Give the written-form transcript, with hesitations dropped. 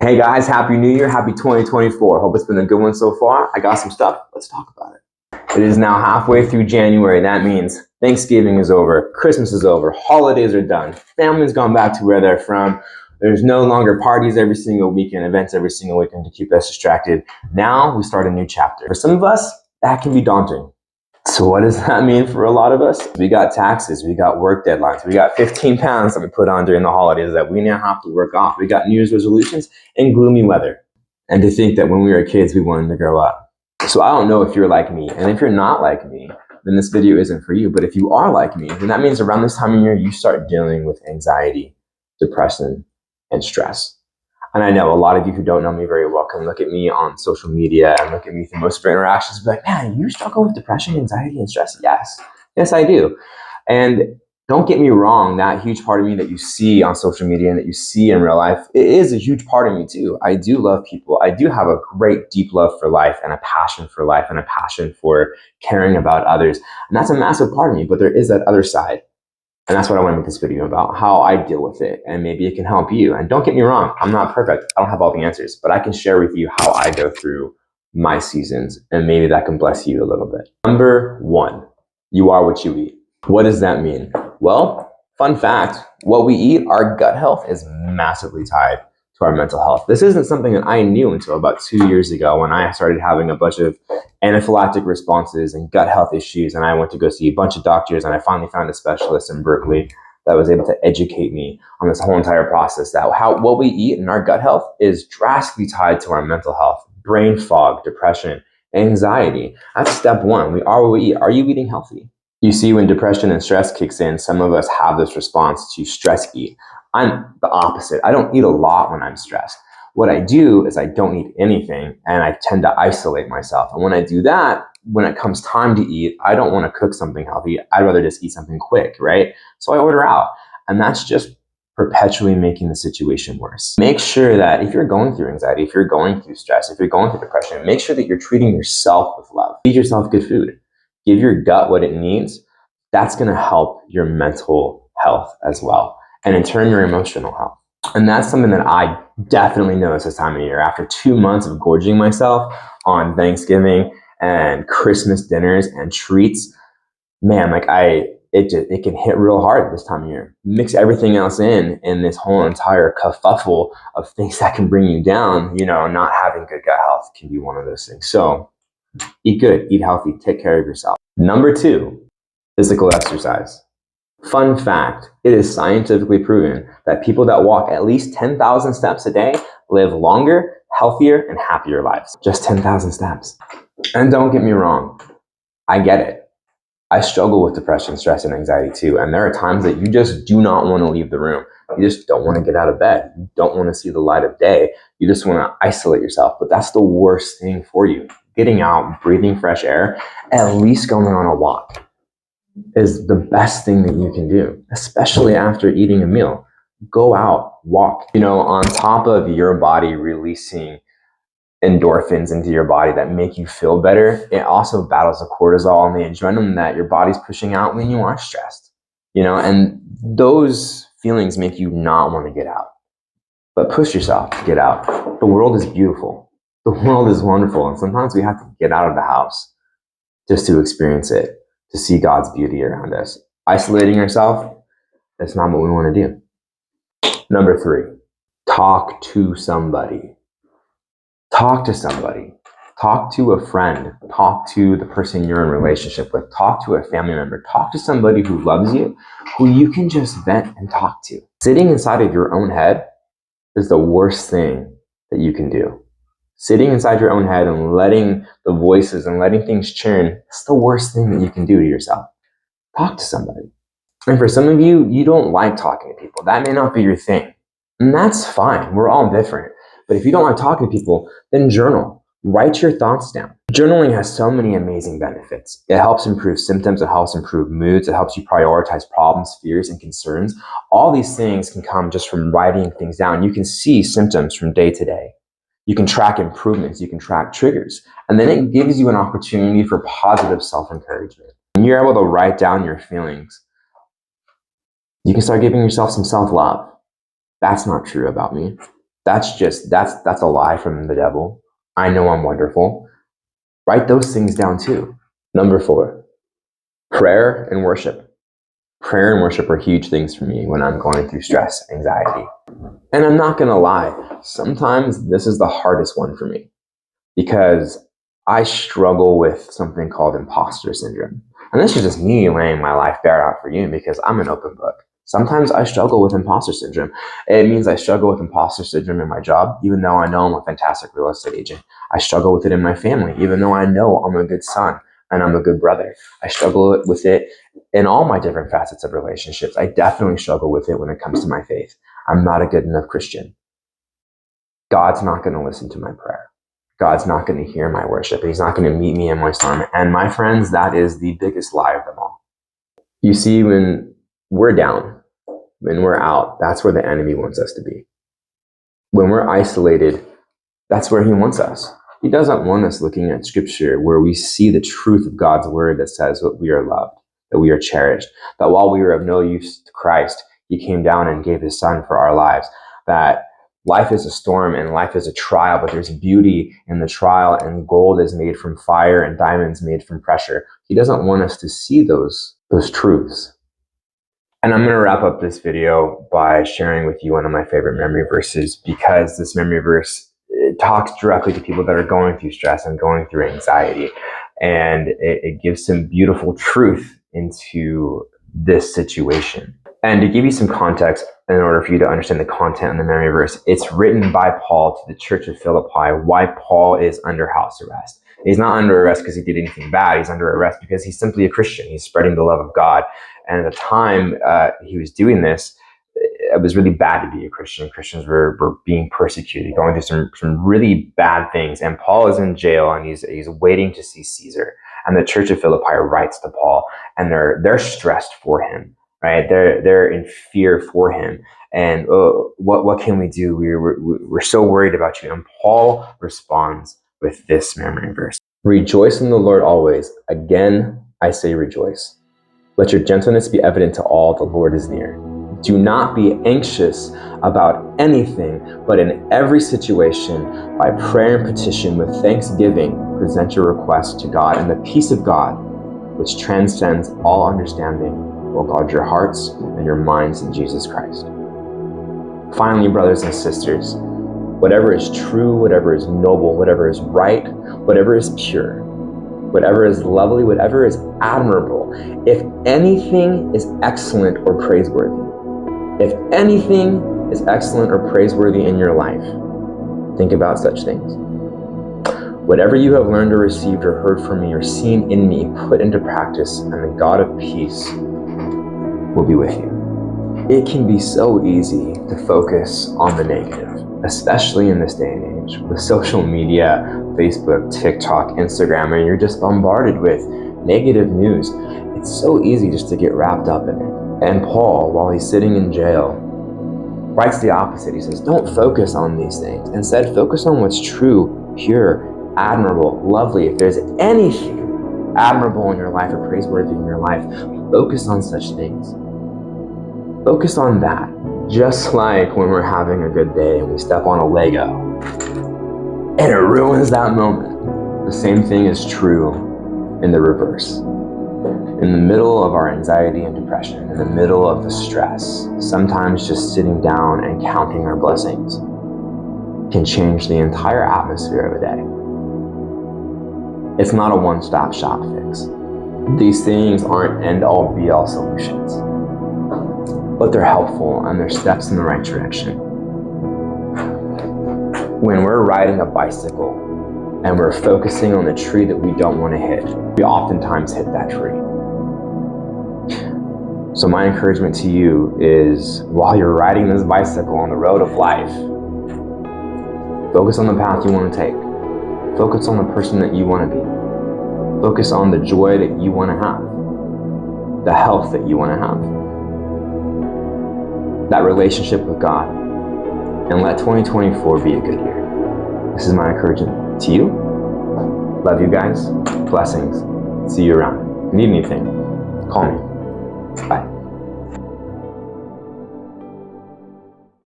Hey guys, Happy New Year, Happy 2024. Hope it's been a good one so far. I got some stuff, let's talk about it. It is now halfway through January. That means Thanksgiving is over, Christmas is over, holidays are done, family's gone back to where they're from. There's no longer parties every single weekend, events every single weekend to keep us distracted. Now we start a new chapter. For some of us, that can be daunting. So what does that mean for a lot of us? We got taxes, we got work deadlines, we got 15 pounds that we put on during the holidays that we now have to work off. We got New Year's resolutions and gloomy weather. And to think that when we were kids, we wanted to grow up. So I don't know if you're like me. And if you're not like me, then this video isn't for you. But if you are like me, then that means around this time of year, you start dealing with anxiety, depression, and stress. And I know a lot of you who don't know me very well can look at me on social media and look at me through most of our interactions and be like, man, you struggle with depression, anxiety, and stress? Yes, I do. And don't get me wrong, that huge part of me that you see on social media and that you see in real life, it is a huge part of me too. I do love people. I do have a great deep love for life and a passion for life and a passion for caring about others. And that's a massive part of me, but there is that other side. And that's what I want to make this video about, how I deal with it, and maybe it can help you. And don't get me wrong, I'm not perfect. I don't have all the answers, but I can share with you how I go through my seasons, and maybe that can bless you a little bit. Number one, you are what you eat. What does that mean? Well, fun fact, what we eat, our gut health is massively tied to our mental health. This isn't something that I knew until about 2 years ago when I started having a bunch of anaphylactic responses and gut health issues, and I went to go see a bunch of doctors, and I finally found a specialist in Berkeley that was able to educate me on this whole entire process, that what we eat and our gut health is drastically tied to our mental health, brain fog, depression, anxiety. That's step one. We are what we eat. Are you eating healthy? You see, when depression and stress kicks in, some of us have this response to stress eat. I'm the opposite. I don't eat a lot when I'm stressed. What I do is I don't eat anything, and I tend to isolate myself. And when I do that, when it comes time to eat, I don't want to cook something healthy. I'd rather just eat something quick, right? So I order out. And that's just perpetually making the situation worse. Make sure that if you're going through anxiety, if you're going through stress, if you're going through depression, make sure that you're treating yourself with love. Feed yourself good food. Give your gut what it needs. That's going to help your mental health as well, and in turn, your emotional health. And that's something that I definitely notice this time of year. After 2 months of gorging myself on Thanksgiving and Christmas dinners and treats, man, it can hit real hard this time of year. Mix everything else in this whole entire kerfuffle of things that can bring you down. Not having good gut health can be one of those things. So eat good, eat healthy, take care of yourself. Number two, physical exercise. Fun fact, it is scientifically proven that people that walk at least 10,000 steps a day live longer, healthier, and happier lives. Just 10,000 steps. And don't get me wrong, I get it. I struggle with depression, stress, and anxiety too. And there are times that you just do not want to leave the room. You just don't want to get out of bed. You don't want to see the light of day. You just want to isolate yourself. But that's the worst thing for you. Getting out, breathing fresh air, at least going on a walk is the best thing that you can do, especially after eating a meal. Go out, walk. On top of your body releasing endorphins into your body that make you feel better, it also battles the cortisol and the adrenaline that your body's pushing out when you are stressed. And those feelings make you not want to get out. But push yourself to get out. The world is beautiful. The world is wonderful. And sometimes we have to get out of the house just to experience it, to see God's beauty around us. Isolating yourself, that's not what we want to do. Number three, talk to somebody. Talk to somebody. Talk to a friend. Talk to the person you're in a relationship with. Talk to a family member. Talk to somebody who loves you, who you can just vent and talk to. Sitting inside of your own head is the worst thing that you can do. Sitting inside your own head and letting the voices and letting things churn, it's the worst thing that you can do to yourself. Talk to somebody. And for some of you, you don't like talking to people. That may not be your thing. And that's fine. We're all different. But if you don't like talking to people, then journal. Write your thoughts down. Journaling has so many amazing benefits. It helps improve symptoms. It helps improve moods. It helps you prioritize problems, fears, and concerns. All these things can come just from writing things down. You can see symptoms from day to day. You can track improvements. You can track triggers. And then it gives you an opportunity for positive self-encouragement. When you're able to write down your feelings, you can start giving yourself some self-love. That's not true about me. That's a lie from the devil. I know I'm wonderful. Write those things down too. Number 4, prayer and worship. Prayer and worship are huge things for me when I'm going through stress, anxiety. And I'm not going to lie, sometimes this is the hardest one for me because I struggle with something called imposter syndrome. And this is just me laying my life bare out for you because I'm an open book. Sometimes I struggle with imposter syndrome. It means I struggle with imposter syndrome in my job, even though I know I'm a fantastic real estate agent. I struggle with it in my family, even though I know I'm a good son and I'm a good brother. I struggle with it in all my different facets of relationships. I definitely struggle with it when it comes to my faith. I'm not a good enough Christian. God's not going to listen to my prayer. God's not going to hear my worship. He's not going to meet me in my storm. And my friends, that is the biggest lie of them all. You see, when we're down, when we're out, that's where the enemy wants us to be. When we're isolated, that's where he wants us. He doesn't want us looking at scripture where we see the truth of God's word that says that we are loved, that we are cherished, that while we were of no use to Christ, he came down and gave his son for our lives, that life is a storm and life is a trial, but there's beauty in the trial, and gold is made from fire and diamonds made from pressure. He doesn't want us to see those truths. And I'm going to wrap up this video by sharing with you one of my favorite memory verses, because this memory verse talks directly to people that are going through stress and going through anxiety. And it gives some beautiful truth into this situation. And to give you some context, in order for you to understand the content in the memory verse, it's written by Paul to the church of Philippi, why Paul is under house arrest. He's not under arrest because he did anything bad. He's under arrest because he's simply a Christian. He's spreading the love of God. And at the time he was doing this, it was really bad to be a Christian. Christians were being persecuted, going through some really bad things. And Paul is in jail and he's waiting to see Caesar. And the church of Philippi writes to Paul, and they're stressed for him, right? They're in fear for him. And what can we do? We're so worried about you. And Paul responds with this memory verse. Rejoice in the Lord always. Again, I say rejoice. Let your gentleness be evident to all. The Lord is near. Do not be anxious about anything, but in every situation, by prayer and petition with thanksgiving, present your requests to God, and the peace of God, which transcends all understanding, will guard your hearts and your minds in Jesus Christ. Finally, brothers and sisters, whatever is true, whatever is noble, whatever is right, whatever is pure, whatever is lovely, whatever is admirable, if anything is excellent or praiseworthy, if anything is excellent or praiseworthy in your life, think about such things. Whatever you have learned or received or heard from me or seen in me, put into practice, and the God of peace will be with you. It can be so easy to focus on the negative, especially in this day and age with social media, Facebook, TikTok, Instagram, and you're just bombarded with negative news. It's so easy just to get wrapped up in it. And Paul, while he's sitting in jail, writes the opposite. He says, don't focus on these things. Instead, focus on what's true, pure, admirable, lovely. If there's anything admirable in your life or praiseworthy in your life, focus on such things. Focus on that. Just like when we're having a good day and we step on a Lego and it ruins that moment. The same thing is true in the reverse. In the middle of our anxiety and depression, in the middle of the stress, sometimes just sitting down and counting our blessings can change the entire atmosphere of a day. It's not a one-stop shop fix. These things aren't end-all be-all solutions, but they're helpful and they're steps in the right direction. When we're riding a bicycle and we're focusing on the tree that we don't want to hit, we oftentimes hit that tree. So my encouragement to you is, while you're riding this bicycle on the road of life, focus on the path you want to take. Focus on the person that you want to be. Focus on the joy that you want to have, the health that you want to have, that relationship with God, and let 2024 be a good year. This is my encouragement to you. Love you guys. Blessings. See you around. If you need anything, call me. Bye.